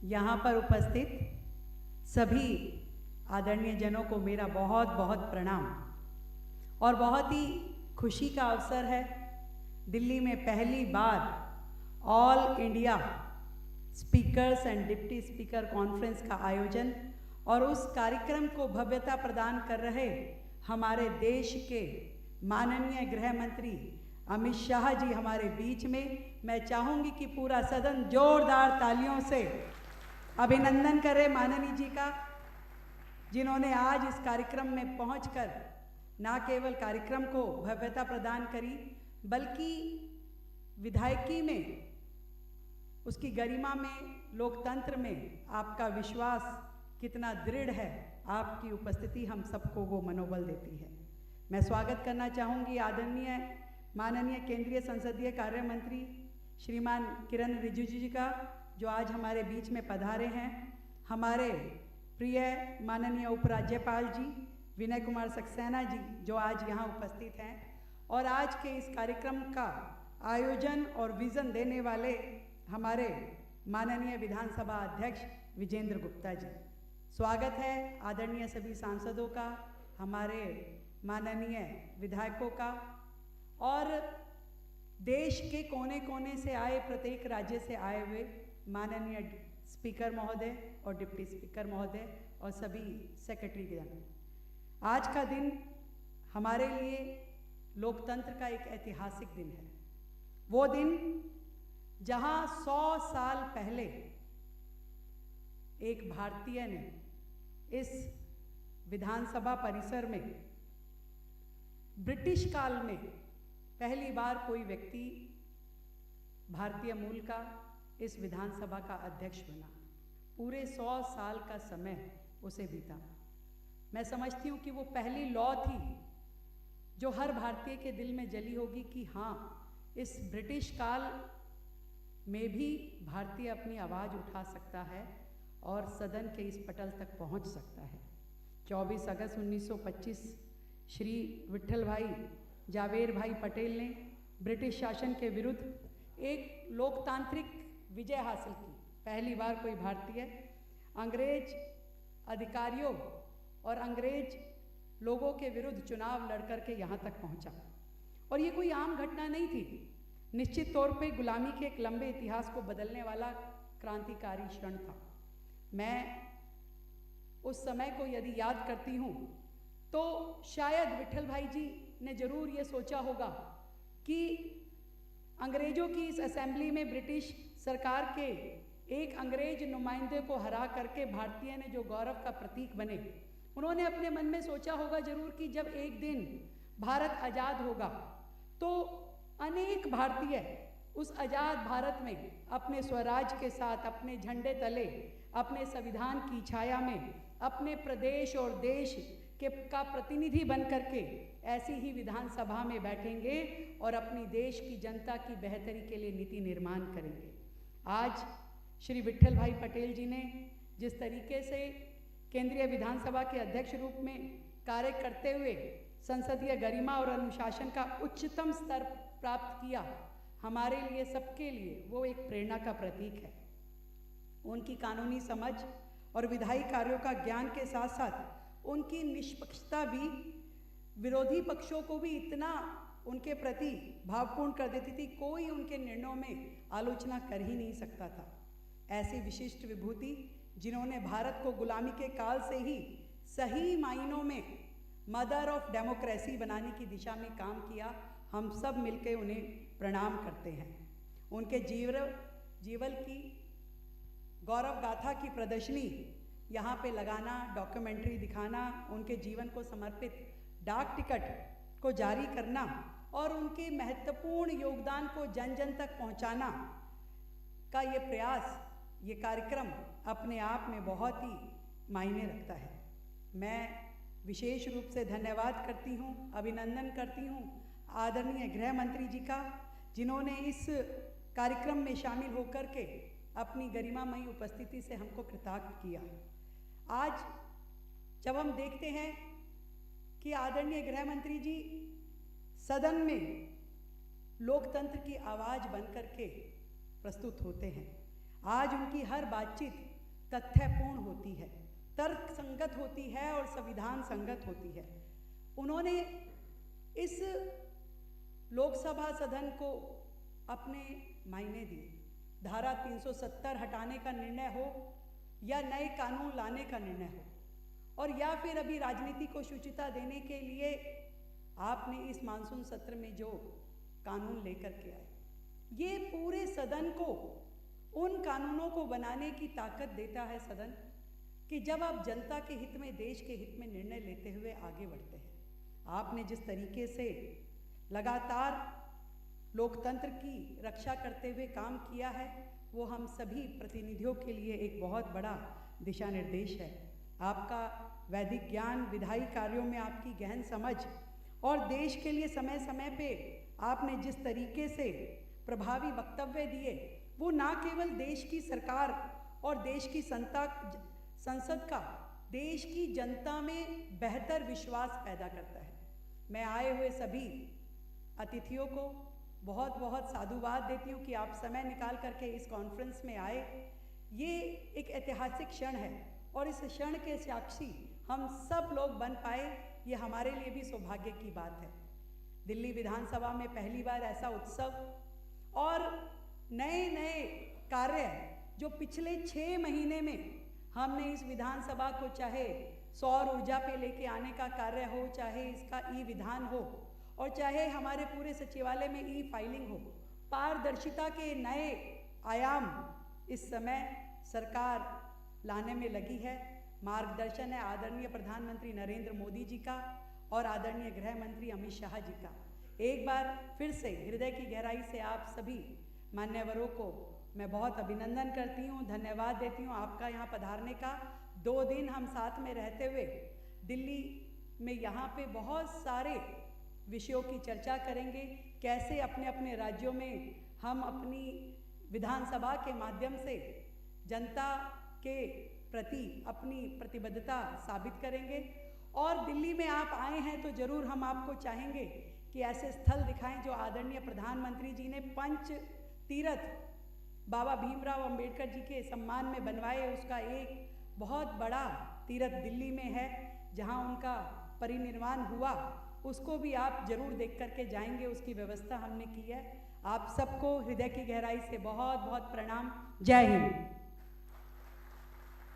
यहाँ पर उपस्थित सभी आदरणीय जनों को मेरा बहुत बहुत प्रणाम। और बहुत ही खुशी का अवसर है, दिल्ली में पहली बार all India speakers and deputy speaker conference का आयोजन और उस कार्यक्रम को भव्यता प्रदान कर रहे हमारे देश के माननीय गृह मंत्री अमित शाह जी हमारे बीच में। मैं चाहूँगी कि पूरा सदन जोरदार तालियों से अभिनंदन करे माननीय जी का, जिन्होंने आज इस कार्यक्रम में पहुंचकर न केवल कार्यक्रम को भव्यता प्रदान करी, बल्कि विधायकी में, उसकी गरिमा में, लोकतंत्र में आपका विश्वास कितना दृढ़ है, आपकी उपस्थिति हम सबको वो मनोबल देती है। मैं स्वागत करना चाहूँगी आदरणीय माननीय केंद्रीय संसदीय कार्य मंत्री श्रीमान किरण रिजिजू जी का, जो आज हमारे बीच में पधारे हैं, हमारे प्रिय माननीय उपराज्यपाल जी विनय कुमार सक्सेना जी जो आज यहाँ उपस्थित हैं, और आज के इस कार्यक्रम का आयोजन और विज़न देने वाले हमारे माननीय विधानसभा अध्यक्ष विजेंद्र गुप्ता जी। स्वागत है आदरणीय सभी सांसदों का, हमारे माननीय विधायकों का, और देश के कोने कोने से आए, प्रत्येक राज्य से आए हुए माननीय स्पीकर महोदय और डिप्टी स्पीकर महोदय और सभी सेक्रेटरी जन। आज का दिन हमारे लिए लोकतंत्र का एक ऐतिहासिक दिन है। वो दिन जहां 100 साल पहले एक भारतीय ने इस विधानसभा परिसर में ब्रिटिश काल में पहली बार कोई व्यक्ति भारतीय मूल का इस विधानसभा का अध्यक्ष बना। पूरे 100 साल का समय उसे बीता। मैं समझती हूँ कि वो पहली लॉ थी जो हर भारतीय के दिल में जली होगी कि हाँ, इस ब्रिटिश काल में भी भारतीय अपनी आवाज़ उठा सकता है और सदन के इस पटल तक पहुँच सकता है। 24 अगस्त 1925 श्री विट्ठल भाई जावेर भाई पटेल ने ब्रिटिश शासन के विरुद्ध एक लोकतांत्रिक विजय हासिल की। पहली बार कोई भारतीय अंग्रेज अधिकारियों और अंग्रेज लोगों के विरुद्ध चुनाव लड़कर के यहाँ तक पहुँचा। और ये कोई आम घटना नहीं थी, निश्चित तौर पे गुलामी के एक लंबे इतिहास को बदलने वाला क्रांतिकारी क्षण था। मैं उस समय को यदि याद करती हूँ तो शायद विट्ठल भाई जी ने जरूर ये सोचा होगा कि अंग्रेजों की इस असेंबली में ब्रिटिश सरकार के एक अंग्रेज नुमाइंदे को हरा करके भारतीय ने जो गौरव का प्रतीक बने, उन्होंने अपने मन में सोचा होगा जरूर कि जब एक दिन भारत आज़ाद होगा तो अनेक भारतीय उस आज़ाद भारत में अपने स्वराज के साथ, अपने झंडे तले, अपने संविधान की छाया में, अपने प्रदेश और देश का प्रतिनिधि बन करके ऐसी ही विधानसभा में बैठेंगे और अपनी देश की जनता की बेहतरी के लिए नीति निर्माण करेंगे। आज श्री विट्ठल भाई पटेल जी ने जिस तरीके से केंद्रीय विधानसभा के अध्यक्ष रूप में कार्य करते हुए संसदीय गरिमा और अनुशासन का उच्चतम स्तर प्राप्त किया, हमारे लिए, सबके लिए वो एक प्रेरणा का प्रतीक है। उनकी कानूनी समझ और विधायी कार्यों का ज्ञान के साथ साथ उनकी निष्पक्षता भी विरोधी पक्षों को भी इतना उनके प्रति भावपूर्ण कर देती थी, कोई उनके निर्णयों में आलोचना कर ही नहीं सकता था। ऐसी विशिष्ट विभूति जिन्होंने भारत को गुलामी के काल से ही सही मायनों में मदर ऑफ डेमोक्रेसी बनाने की दिशा में काम किया, हम सब मिलकर उन्हें प्रणाम करते हैं। उनके जीवन की गौरव गाथा की प्रदर्शनी यहाँ पे लगाना, डॉक्यूमेंट्री दिखाना, उनके जीवन को समर्पित डाक टिकट को जारी करना और उनके महत्वपूर्ण योगदान को जन जन तक पहुँचाना का ये प्रयास, ये कार्यक्रम अपने आप में बहुत ही मायने रखता है। मैं विशेष रूप से धन्यवाद करती हूँ, अभिनंदन करती हूँ आदरणीय गृह मंत्री जी का, जिन्होंने इस कार्यक्रम में शामिल होकर के अपनी गरिमामयी उपस्थिति से हमको कृतार्थ किया। आज जब हम देखते हैं कि आदरणीय गृह मंत्री जी सदन में लोकतंत्र की आवाज़ बनकर के प्रस्तुत होते हैं, आज उनकी हर बातचीत तथ्यपूर्ण होती है, तर्क संगत होती है और संविधान संगत होती है। उन्होंने इस लोकसभा सदन को अपने मायने दिए। धारा 370 हटाने का निर्णय हो या नए कानून लाने का निर्णय हो, और या फिर अभी राजनीति को शुचिता देने के लिए आपने इस मानसून सत्र में जो कानून लेकर के आए, ये पूरे सदन को उन कानूनों को बनाने की ताकत देता है सदन, कि जब आप जनता के हित में, देश के हित में निर्णय लेते हुए आगे बढ़ते हैं। आपने जिस तरीके से लगातार लोकतंत्र की रक्षा करते हुए काम किया है, वो हम सभी प्रतिनिधियों के लिए एक बहुत बड़ा दिशा निर्देश है। आपका वैदिक ज्ञान, विधायी कार्यों में आपकी गहन समझ और देश के लिए समय समय पे आपने जिस तरीके से प्रभावी वक्तव्य दिए, वो ना केवल देश की सरकार और देश की संसद का, देश की जनता में बेहतर विश्वास पैदा करता है। मैं आए हुए सभी अतिथियों को बहुत बहुत साधुवाद देती हूँ कि आप समय निकाल करके इस कॉन्फ्रेंस में आए। ये एक ऐतिहासिक क्षण है और इस क्षण के साक्षी हम सब लोग बन पाए, ये हमारे लिए भी सौभाग्य की बात है। दिल्ली विधानसभा में पहली बार ऐसा उत्सव और नए नए कार्य जो पिछले 6 महीने में हमने इस विधानसभा को, चाहे सौर ऊर्जा पे लेके आने का कार्य हो, चाहे इसका ई विधान हो, और चाहे हमारे पूरे सचिवालय में ई फाइलिंग हो, पारदर्शिता के नए आयाम इस समय सरकार लाने में लगी है। मार्गदर्शन है आदरणीय प्रधानमंत्री नरेंद्र मोदी जी का और आदरणीय गृह मंत्री अमित शाह जी का। एक बार फिर से हृदय की गहराई से आप सभी मान्यवरों को मैं बहुत अभिनंदन करती हूँ, धन्यवाद देती हूँ आपका यहाँ पधारने का। 2 दिन हम साथ में रहते हुए दिल्ली में यहाँ पे बहुत सारे विषयों की चर्चा करेंगे, कैसे अपने अपने राज्यों में हम अपनी विधानसभा के माध्यम से जनता के प्रति अपनी प्रतिबद्धता साबित करेंगे। और दिल्ली में आप आए हैं तो ज़रूर हम आपको चाहेंगे कि ऐसे स्थल दिखाएं जो आदरणीय प्रधानमंत्री जी ने पंच तीर्थ बाबा भीमराव अंबेडकर जी के सम्मान में बनवाए। उसका एक बहुत बड़ा तीर्थ दिल्ली में है जहां उनका परिनिर्वाण हुआ, उसको भी आप जरूर देख करके जाएंगे। उसकी व्यवस्था हमने की है। आप सबको हृदय की गहराई से बहुत बहुत प्रणाम। जय हिंद।